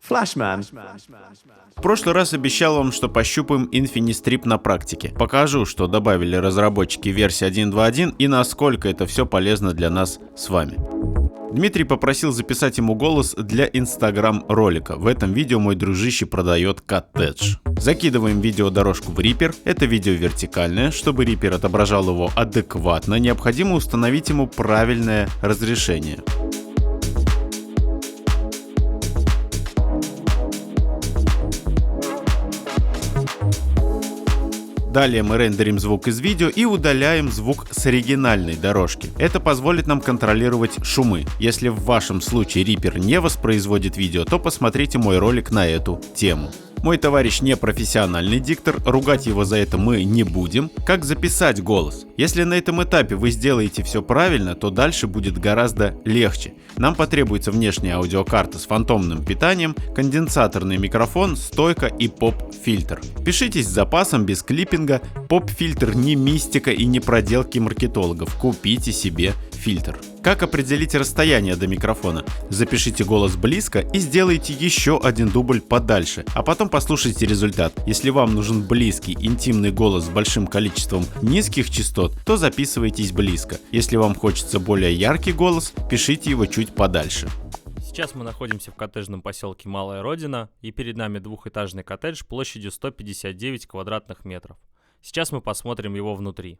Flashman. В прошлый раз обещал вам, что пощупаем Infinistrip на практике. Покажу, что добавили разработчики версии 1.2.1 и насколько это все полезно для нас с вами. Дмитрий попросил записать ему голос для Instagram ролика. В этом видео мой дружище продает коттедж. Закидываем видеодорожку в Reaper. Это видео вертикальное. Чтобы Reaper отображал его адекватно, необходимо установить ему правильное разрешение. Далее мы рендерим звук из видео и удаляем звук с оригинальной дорожки. Это позволит нам контролировать шумы. Если в вашем случае Reaper не воспроизводит видео, то посмотрите мой ролик на эту тему. Мой товарищ не профессиональный диктор, ругать его за это мы не будем. Как записать голос? Если на этом этапе вы сделаете все правильно, то дальше будет гораздо легче. Нам потребуется внешняя аудиокарта с фантомным питанием, конденсаторный микрофон, стойка и поп-фильтр. Пишитесь с запасом, без клиппинга. Поп-фильтр не мистика и не проделки маркетологов. Купите себе фильтр. Как определить расстояние до микрофона? Запишите голос близко и сделайте еще один дубль подальше, а потом послушайте результат. Если вам нужен близкий, интимный голос с большим количеством низких частот, то записывайтесь близко. Если вам хочется более яркий голос, пишите его чуть подальше. Сейчас мы находимся в коттеджном поселке Малая Родина, и перед нами двухэтажный коттедж площадью 159 квадратных метров. Сейчас мы посмотрим его внутри.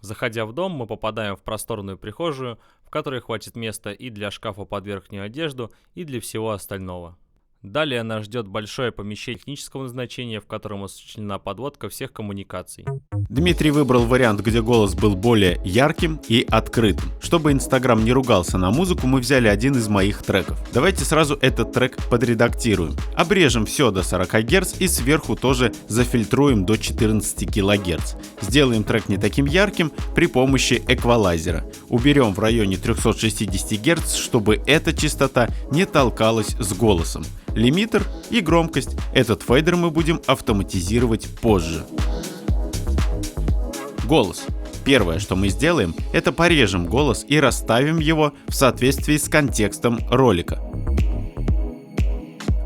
Заходя в дом, мы попадаем в просторную прихожую, в которой хватит места и для шкафа под верхнюю одежду, и для всего остального. Далее нас ждет большое помещение технического назначения, в котором осуществлена подводка всех коммуникаций. Дмитрий выбрал вариант, где голос был более ярким и открытым. Чтобы Instagram не ругался на музыку, мы взяли один из моих треков. Давайте сразу этот трек подредактируем. Обрежем все до 40 Гц и сверху тоже зафильтруем до 14 кГц. Сделаем трек не таким ярким при помощи эквалайзера. Уберем в районе 360 Гц, чтобы эта частота не толкалась с голосом. Лимитер и громкость. Этот фейдер мы будем автоматизировать позже. Голос. Первое, что мы сделаем, это порежем голос и расставим его в соответствии с контекстом ролика.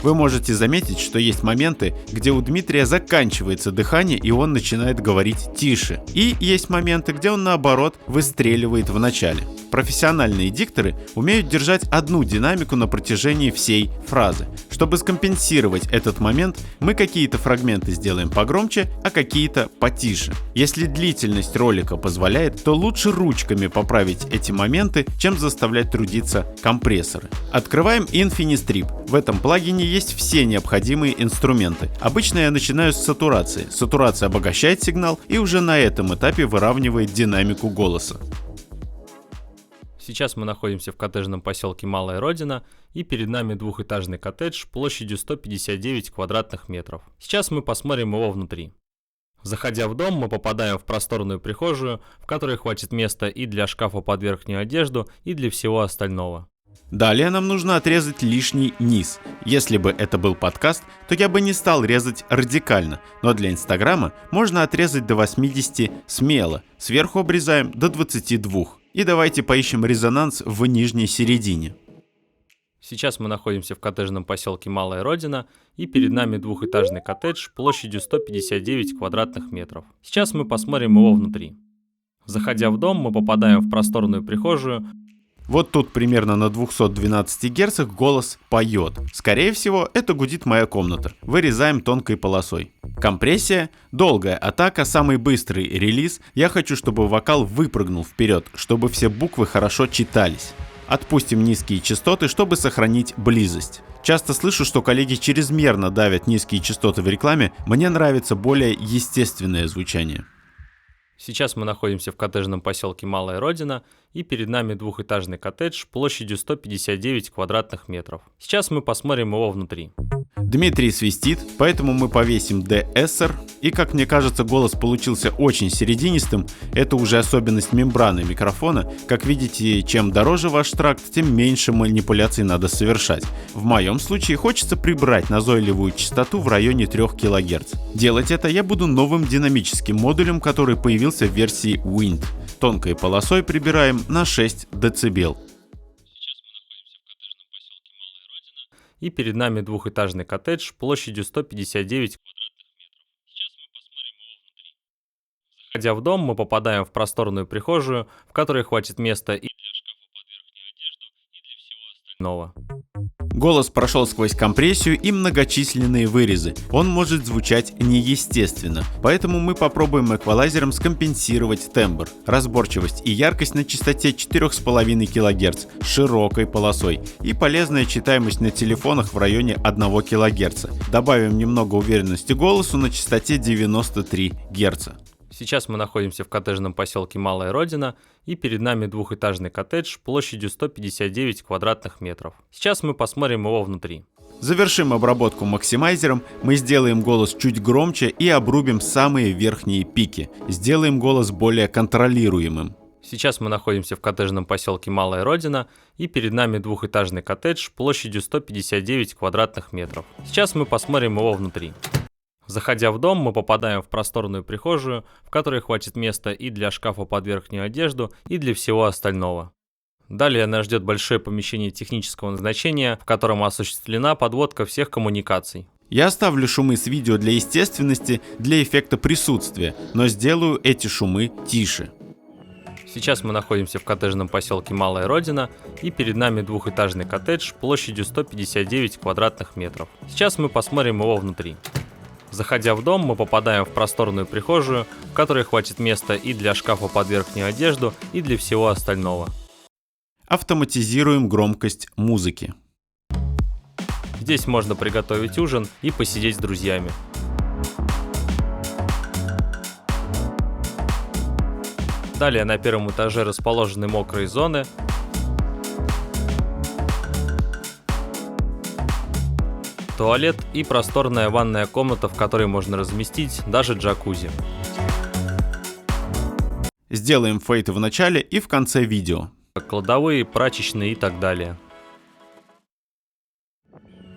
Вы можете заметить, что есть моменты, где у Дмитрия заканчивается дыхание и он начинает говорить тише. И есть моменты, где он наоборот выстреливает в начале. Профессиональные дикторы умеют держать одну динамику на протяжении всей фразы. Чтобы скомпенсировать этот момент, мы какие-то фрагменты сделаем погромче, а какие-то потише. Если длительность ролика позволяет, то лучше ручками поправить эти моменты, чем заставлять трудиться компрессоры. Открываем Infinistrip. В этом плагине есть все необходимые инструменты. Обычно я начинаю с сатурации. Сатурация обогащает сигнал и уже на этом этапе выравнивает динамику голоса. Сейчас мы находимся в коттеджном поселке Малая Родина, и перед нами двухэтажный коттедж площадью 159 квадратных метров. Сейчас мы посмотрим его внутри. Заходя в дом, мы попадаем в просторную прихожую, в которой хватит места и для шкафа под верхнюю одежду, и для всего остального. Далее нам нужно отрезать лишний низ. Если бы это был подкаст, то я бы не стал резать радикально, но для Инстаграма можно отрезать до 80 смело, сверху обрезаем до 22. И давайте поищем резонанс в нижней середине. Сейчас мы находимся в коттеджном поселке Малая Родина, и перед нами двухэтажный коттедж площадью 159 квадратных метров. Сейчас мы посмотрим его внутри. Заходя в дом, мы попадаем в просторную прихожую. Вот тут примерно на 212 Гц голос поет. Скорее всего, это гудит моя комната. Вырезаем тонкой полосой. Компрессия, долгая атака, самый быстрый релиз. Я хочу, чтобы вокал выпрыгнул вперед, чтобы все буквы хорошо читались. Отпустим низкие частоты, чтобы сохранить близость. Часто слышу, что коллеги чрезмерно давят низкие частоты в рекламе. Мне нравится более естественное звучание. Сейчас мы находимся в коттеджном поселке Малая Родина, и перед нами двухэтажный коттедж площадью 159 квадратных метров. Сейчас мы посмотрим его внутри. Дмитрий свистит, поэтому мы повесим деэссор. И как мне кажется, голос получился очень серединистым. Это уже особенность мембраны микрофона. Как видите, чем дороже ваш тракт, тем меньше манипуляций надо совершать. В моем случае хочется прибрать назойливую частоту в районе 3 кГц. Делать это я буду новым динамическим модулем, который появился в версии Wind. Тонкой полосой прибираем на 6 дБ. и перед нами двухэтажный коттедж площадью 159 квадратных метров. Сейчас мы посмотрим его внутри. Заходя в дом, мы попадаем в просторную прихожую, в которой хватит места и для шкафа под верхнюю одежду, и для всего остального. Голос прошел сквозь компрессию и многочисленные вырезы. Он может звучать неестественно, поэтому мы попробуем эквалайзером скомпенсировать тембр, разборчивость и яркость на частоте 4,5 кГц с широкой полосой и полезная читаемость на телефонах в районе 1 кГц. Добавим немного уверенности голосу на частоте 93 Гц. Сейчас мы находимся в коттеджном поселке Малая Родина, и перед нами двухэтажный коттедж площадью 159 квадратных метров. Сейчас мы посмотрим его внутри. Завершим обработку максимайзером, мы сделаем голос чуть громче и обрубим самые верхние пики. Сделаем голос более контролируемым. Сейчас мы находимся в коттеджном поселке Малая Родина, и перед нами двухэтажный коттедж площадью 159 квадратных метров. Сейчас мы посмотрим его внутри. Заходя в дом, мы попадаем в просторную прихожую, в которой хватит места и для шкафа под верхнюю одежду, и для всего остального. Далее нас ждет большое помещение технического назначения, в котором осуществлена подводка всех коммуникаций. Я оставлю шумы с видео для естественности, для эффекта присутствия, но сделаю эти шумы тише. Сейчас мы находимся в коттеджном поселке Малая Родина, и перед нами двухэтажный коттедж площадью 159 квадратных метров. Сейчас мы посмотрим его внутри. Заходя в дом, мы попадаем в просторную прихожую, в которой хватит места и для шкафа под верхнюю одежду, и для всего остального. Автоматизируем громкость музыки. Здесь можно приготовить ужин и посидеть с друзьями. Далее на первом этаже расположены мокрые зоны. Туалет и просторная ванная комната, в которой можно разместить даже джакузи. Сделаем фейты в начале и в конце видео. Кладовые, прачечные и так далее.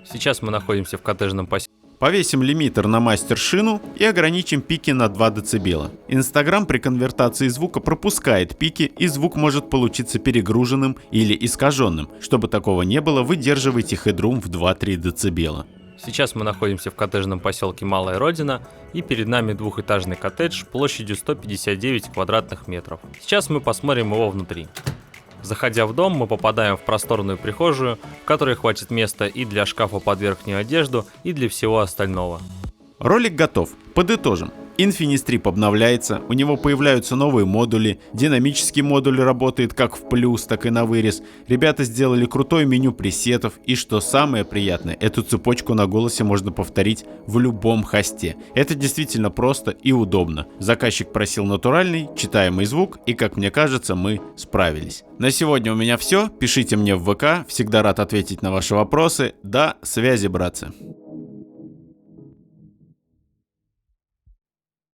Сейчас мы находимся в коттеджном поселке. Повесим лимитер на мастер-шину и ограничим пики на 2 дБ. Инстаграм при конвертации звука пропускает пики, и звук может получиться перегруженным или искаженным. Чтобы такого не было, выдерживайте хедрум в 2-3 дБ. Сейчас мы находимся в коттеджном поселке Малая Родина, и перед нами двухэтажный коттедж площадью 159 квадратных метров. Сейчас мы посмотрим его внутри. Заходя в дом, мы попадаем в просторную прихожую, в которой хватит места и для шкафа под верхнюю одежду, и для всего остального. Ролик готов. Подытожим. Infinistream обновляется, у него появляются новые модули, динамический модуль работает как в плюс, так и на вырез. Ребята сделали крутое меню пресетов, и что самое приятное, эту цепочку на голосе можно повторить в любом хосте. Это действительно просто и удобно. Заказчик просил натуральный, читаемый звук, и, как мне кажется, мы справились. На сегодня у меня все. Пишите мне в ВК, всегда рад ответить на ваши вопросы. До связи, братцы.